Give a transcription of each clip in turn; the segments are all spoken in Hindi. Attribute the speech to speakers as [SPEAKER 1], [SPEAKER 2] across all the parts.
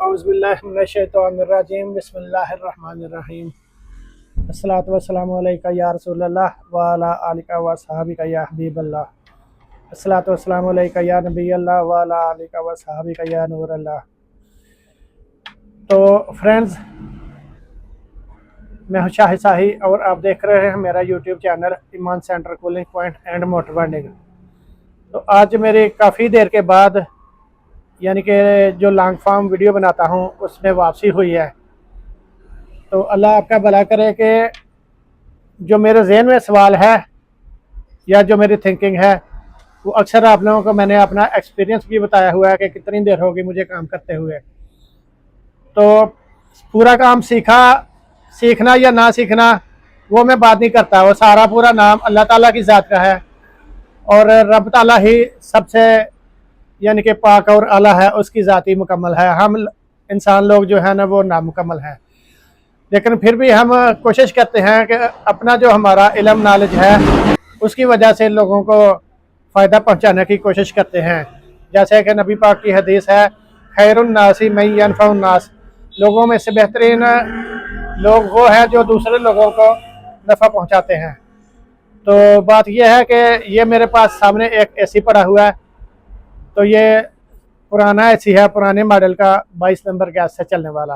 [SPEAKER 1] औज़ुबिल्लाहिमिनश्शैतानिर्रजीम बिस्मिल्लाहिर्रहमानिर्रहीम। अस्सलातु वस्सलामु अलैका या रसूलल्लाह व अला आलिका व सहाबिका या हबीबल्लाह। अस्सलातु वस्सलामु अलैका या नबीयल्लाह व अला आलिका व सहाबिका या नूरल्लाह। तो फ्रेंड्स, मैं हूं शाहिद साही और आप देख रहे हैं मेरा YouTube channel Iman center cooling point and motor bonding. तो आज मेरी काफ़ी देर के बाद यानी कि जो लॉन्ग फॉर्म वीडियो बनाता हूं उसमें वापसी हुई है। तो अल्लाह आपका भला करे कि जो मेरे जहन में सवाल है या जो मेरी थिंकिंग है वो अक्सर आप लोगों को मैंने अपना एक्सपीरियंस भी बताया हुआ है कि कितनी देर होगी मुझे काम करते हुए। तो पूरा काम सीखना या ना सीखना वो मैं बात नहीं करता, वो सारा पूरा नाम अल्लाह ताला की ज़ात का है और रब ताला ही सबसे यानी कि पाक और आला है, उसकी ज़ाती मुकम्मल है। हम इंसान लोग जो है ना वो नामुकम्मल हैं, लेकिन फिर भी हम कोशिश करते हैं कि अपना जो हमारा इल्म नॉलेज है उसकी वजह से लोगों को फ़ायदा पहुंचाने की कोशिश करते हैं। जैसे कि नबी पाक की हदीस है, खैरुन नासी मन यनफ़उन नास, लोगों में से बेहतरीन लोग वो हैं जो दूसरे लोगों को नफ़ा पहुंचाते हैं। तो बात यह है कि ये मेरे पास सामने एक एसी पड़ा हुआ है। तो ये पुराना एसी है, पुराने मॉडल का 22 नंबर गैस से चलने वाला।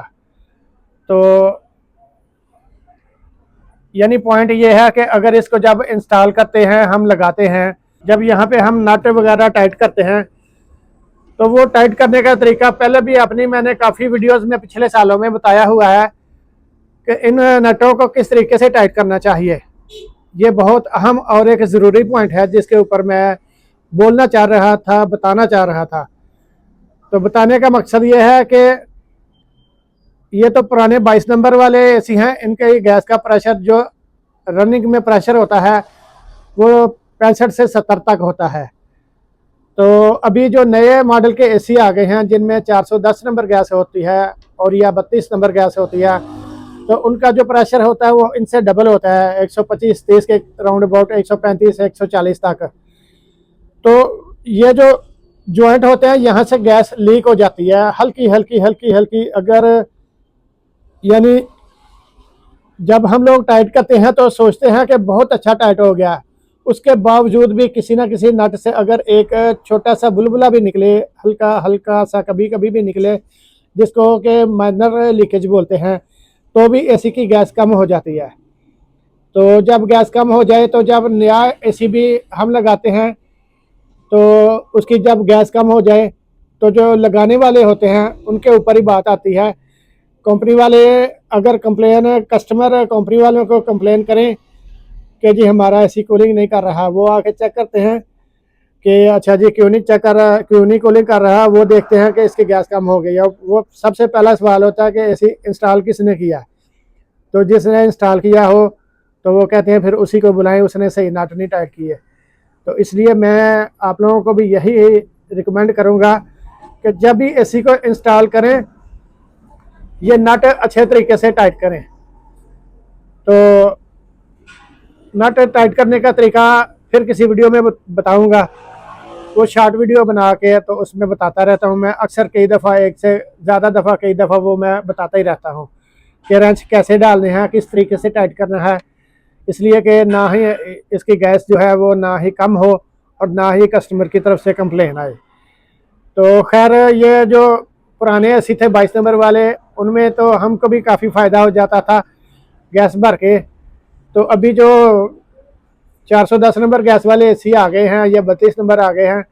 [SPEAKER 1] तो यानी पॉइंट ये है कि अगर इसको जब इंस्टॉल करते हैं, हम लगाते हैं, जब यहाँ पे हम नट वगैरह टाइट करते हैं तो वो टाइट करने का तरीका पहले भी मैंने काफ़ी वीडियोस में पिछले सालों में बताया हुआ है कि इन नटों को किस तरीके से टाइट करना चाहिए। ये बहुत अहम और एक ज़रूरी पॉइंट है जिसके ऊपर मैं बोलना चाह रहा था, बताना चाह रहा था। तो बताने का मकसद ये है कि ये तो पुराने 22 नंबर वाले एसी हैं, इनके गैस का प्रेशर जो रनिंग में प्रेशर होता है वो 65 से 70 तक होता है। तो अभी जो नए मॉडल के एसी आ गए हैं जिनमें 410 नंबर गैस होती है और या 32 नंबर गैस होती है, तो उनका जो प्रेशर होता है वो इनसे डबल होता है, 125-30 के राउंड अबाउट 135-140 तक। तो ये जो जॉइंट होते हैं यहाँ से गैस लीक हो जाती है, हल्की हल्की हल्की हल्की। अगर यानी जब हम लोग टाइट करते हैं तो सोचते हैं कि बहुत अच्छा टाइट हो गया, उसके बावजूद भी किसी ना किसी नट से अगर एक छोटा सा बुलबुला भी निकले, हल्का हल्का सा कभी कभी भी निकले, जिसको कि माइनर लीकेज बोलते हैं, तो भी एसी की गैस कम हो जाती है। तो जब गैस कम हो जाए तो जब नया एसी भी हम लगाते हैं तो उसकी जब गैस कम हो जाए तो जो लगाने वाले होते हैं उनके ऊपर ही बात आती है। कंपनी वाले अगर कस्टमर कंपनी वालों को कंप्लेन करें कि जी हमारा एसी कूलिंग नहीं कर रहा, वो आके चेक करते हैं कि अच्छा जी क्यों नहीं कूलिंग कर रहा, वो देखते हैं कि इसकी गैस कम हो गई है। वो सबसे पहला सवाल होता है कि एसी इंस्टॉल किसने किया। तो जिसने इंस्टॉल किया हो तो वो कहते हैं फिर उसी को बुलाएं, उसने सही नट नहीं टाइट किए। तो इसलिए मैं आप लोगों को भी यही रिकमेंड करूंगा कि जब भी एसी को इंस्टॉल करें ये नट अच्छे तरीके से टाइट करें। तो नट टाइट करने का तरीका फिर किसी वीडियो में बताऊंगा, वो शॉर्ट वीडियो बना के तो उसमें बताता रहता हूं मैं अक्सर, कई दफ़ा, एक से ज़्यादा दफ़ा, कई दफ़ा वो मैं बताता ही रहता हूं कि रेंच कैसे डालने हैं, किस तरीके से टाइट करना है, इसलिए कि ना ही इसकी गैस जो है वो ना ही कम हो और ना ही कस्टमर की तरफ से कंप्लेन आए। तो खैर ये जो पुराने एसी थे 22 नंबर वाले, उनमें तो हमको भी काफ़ी फ़ायदा हो जाता था गैस भर के। तो अभी जो 410 नंबर गैस वाले एसी आ गए हैं या 32 नंबर आ गए हैं,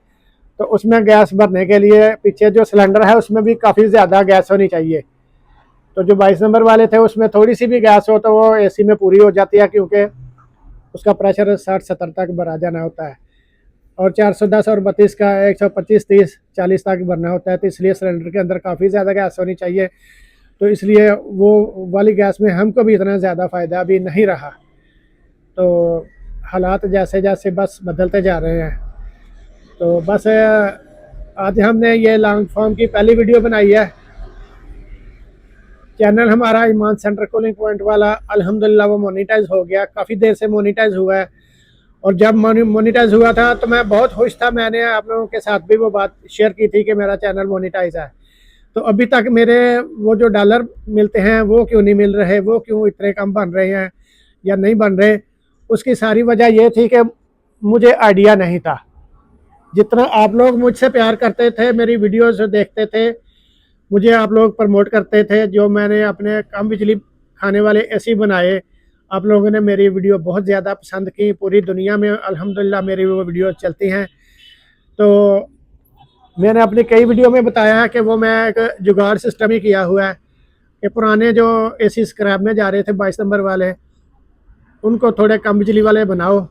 [SPEAKER 1] तो उसमें गैस भरने के लिए पीछे जो सिलेंडर है उसमें भी काफ़ी ज़्यादा गैस होनी चाहिए। तो जो 22 नंबर वाले थे उसमें थोड़ी सी भी गैस हो तो वो एसी में पूरी हो जाती है, क्योंकि उसका प्रेशर 60-70 तक भरा जाना होता है और 410 और 32 का 125-30-40 तक भरना होता है। तो इसलिए सिलेंडर के अंदर काफ़ी ज़्यादा गैस होनी चाहिए। तो इसलिए वो वाली गैस में हमको भी इतना ज़्यादा फ़ायदा अभी नहीं रहा। तो हालात जैसे जैसे बस बदलते जा रहे हैं। तो बस आज हमने ये लॉन्ग फॉर्म की पहली वीडियो बनाई है। चैनल हमारा ईमान सेंटर कूलिंग पॉइंट वाला अल्हम्दुलिल्लाह वो मोनेटाइज हो गया, काफ़ी देर से मोनेटाइज हुआ है। और जब मोनेटाइज हुआ था तो मैं बहुत खुश था, मैंने आप लोगों के साथ भी वो बात शेयर की थी कि मेरा चैनल मोनेटाइज है। तो अभी तक मेरे वो जो डॉलर मिलते हैं वो क्यों नहीं मिल रहे, वो क्यों इतने कम बन रहे हैं या नहीं बन रहे, उसकी सारी वजह ये थी कि मुझे आइडिया नहीं था। जितना आप लोग मुझसे प्यार करते थे, मेरी वीडियोस देखते थे, मुझे आप लोग प्रमोट करते थे, जो मैंने अपने कम बिजली खाने वाले एसी बनाए, आप लोगों ने मेरी वीडियो बहुत ज़्यादा पसंद की। पूरी दुनिया में अल्हम्दुलिल्लाह मेरी वो वीडियो चलती हैं। तो मैंने अपनी कई वीडियो में बताया है कि वो मैं एक जुगाड़ सिस्टम ही किया हुआ है कि पुराने जो एसी स्क्रैप में जा रहे थे 22 नंबर वाले, उनको थोड़े कम बिजली वाले बनाओ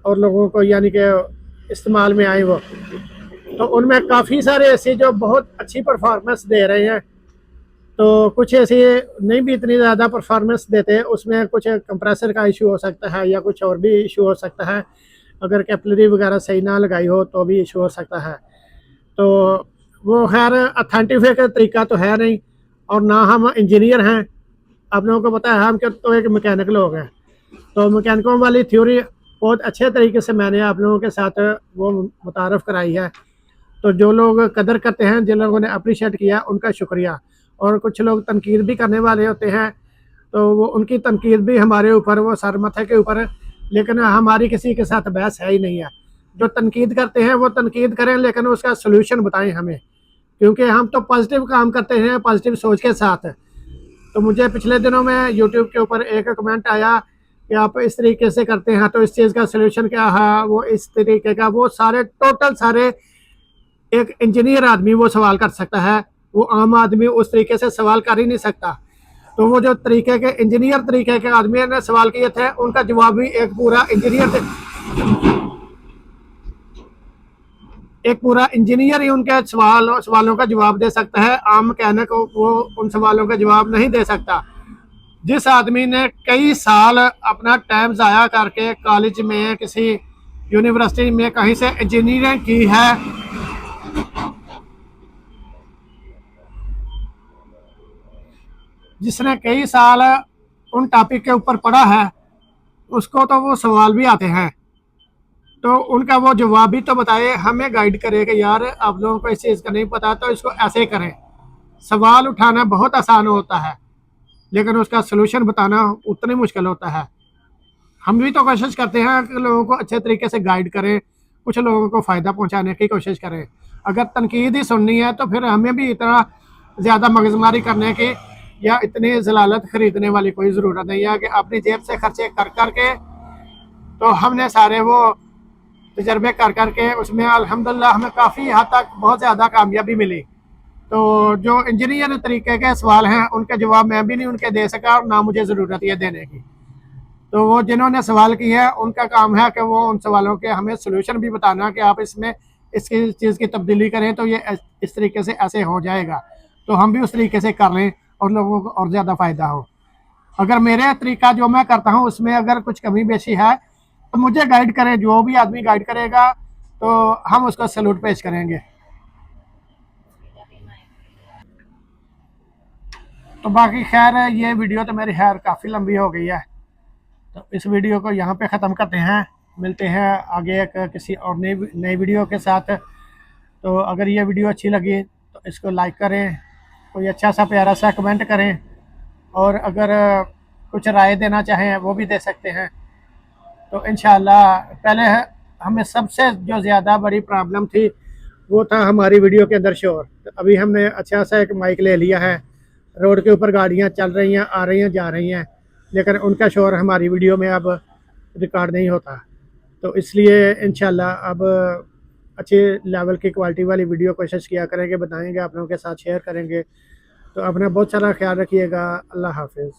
[SPEAKER 1] और लोगों को यानी कि इस्तेमाल में आए वो। तो उनमें काफ़ी सारे ऐसे जो बहुत अच्छी परफॉर्मेंस दे रहे हैं, तो कुछ ऐसे नहीं भी इतनी ज़्यादा परफॉर्मेंस देते, उसमें कुछ कंप्रेसर का इशू हो सकता है या कुछ और भी इशू हो सकता है, अगर कैपिलरी वगैरह सही ना लगाई हो तो भी इशू हो सकता है। तो वो खैर अथेंटिफिक तरीका तो है नहीं, और ना हम इंजीनियर हैं। आप लोगों को पता है हम तो एक मैकेनिक लोग हैं। तो मैकेनिकों वाली थ्योरी बहुत अच्छे तरीके से मैंने आप लोगों के साथ वो मुतारफ़ कराई है। तो जो लोग कदर करते हैं, जिन लोगों ने अप्रिशिएट किया, उनका शुक्रिया। और कुछ लोग तनकीद भी करने वाले होते हैं, तो वो उनकी तनकीद भी हमारे ऊपर, वो सर माथे के ऊपर, लेकिन हमारी किसी के साथ बहस है ही नहीं है। जो तनकीद करते हैं वो तनकीद करें, लेकिन उसका सलूशन बताएं हमें, क्योंकि हम तो पॉजिटिव काम करते हैं पॉजिटिव सोच के साथ। तो मुझे पिछले दिनों में यूट्यूब के ऊपर एक कमेंट आया कि आप इस तरीके से करते हैं तो इस चीज़ का सलूशन क्या है, वो इस तरीके का, वो सारे टोटल सारे एक इंजीनियर आदमी वो सवाल कर सकता है, वो आम आदमी उस तरीके से सवाल कर ही नहीं सकता। तो वो जो तरीके के इंजीनियर तरीके के आदमी ने सवाल किए थे, उनका जवाब भी एक पूरा इंजीनियर ही उनके सवालों का जवाब दे सकता है। आम मैकेनिक वो उन सवालों का जवाब नहीं दे सकता। जिस आदमी ने कई साल अपना टाइम ज़ाया करके कॉलेज में, किसी यूनिवर्सिटी में कहीं से इंजीनियरिंग की है, जिसने कई साल उन टॉपिक के ऊपर पढ़ा है, उसको तो वो सवाल भी आते हैं, तो उनका वो जवाब भी तो बताए, हमें गाइड करे कि यार आप लोगों को इस चीज़ का नहीं पता तो इसको ऐसे करें। सवाल उठाना बहुत आसान होता है, लेकिन उसका सलूशन बताना उतना मुश्किल होता है। हम भी तो कोशिश करते हैं कि लोगों को अच्छे तरीके से गाइड करें, कुछ लोगों को फ़ायदा पहुंचाने की कोशिश करें। अगर तनकीद ही सुननी है तो फिर हमें भी इतना ज़्यादा मगजमारी करने की या इतनी जलालत ख़रीदने वाली कोई ज़रूरत नहीं है कि अपनी जेब से खर्चे कर कर के, तो हमने सारे वो तजर्बे कर कर के उसमें अल्हम्दुलिल्लाह हमें काफ़ी हद तक बहुत ज़्यादा कामयाबी मिली। तो जो इंजीनियर तरीके के सवाल हैं, उनके जवाब मैं भी नहीं उनके दे सका, और ना मुझे ज़रूरत है देने की। तो वो जिन्होंने सवाल किया है, उनका काम है कि वो उन सवालों के हमें सलूशन भी बताना कि आप इसमें इसकी चीज़ की तब्दीली करें तो ये इस तरीके से ऐसे हो जाएगा, तो हम भी उस तरीके से कर लें और लोगों को और ज़्यादा फ़ायदा हो। अगर मेरे तरीका जो मैं करता हूँ उसमें अगर कुछ कमी बेशी है तो मुझे गाइड करें, जो भी आदमी गाइड करेगा तो हम उसको सैल्यूट पेश करेंगे। तो बाकी खैर ये वीडियो तो मेरी खैर काफ़ी लंबी हो गई है, तो इस वीडियो को यहाँ पे ख़त्म करते हैं। मिलते हैं आगे एक किसी और नई वीडियो के साथ। तो अगर ये वीडियो अच्छी लगी तो इसको लाइक करें, कोई अच्छा सा प्यारा सा कमेंट करें, और अगर कुछ राय देना चाहें वो भी दे सकते हैं। तो इंशाल्लाह पहले हमें सबसे जो ज़्यादा बड़ी प्रॉब्लम थी वो था हमारी वीडियो के अंदर शोर। तो अभी हमने अच्छा सा एक माइक ले लिया है, रोड के ऊपर गाड़ियाँ चल रही हैं, आ रही हैं, जा रही हैं, लेकिन उनका शोर हमारी वीडियो में अब रिकॉर्ड नहीं होता। तो इसलिए इंशाल्लाह अब अच्छे लेवल की क्वालिटी वाली वीडियो कोशिश किया करेंगे, बताएंगे, आप लोगों के साथ शेयर करेंगे। तो अपना बहुत सारा ख्याल रखिएगा। अल्लाह हाफिज़।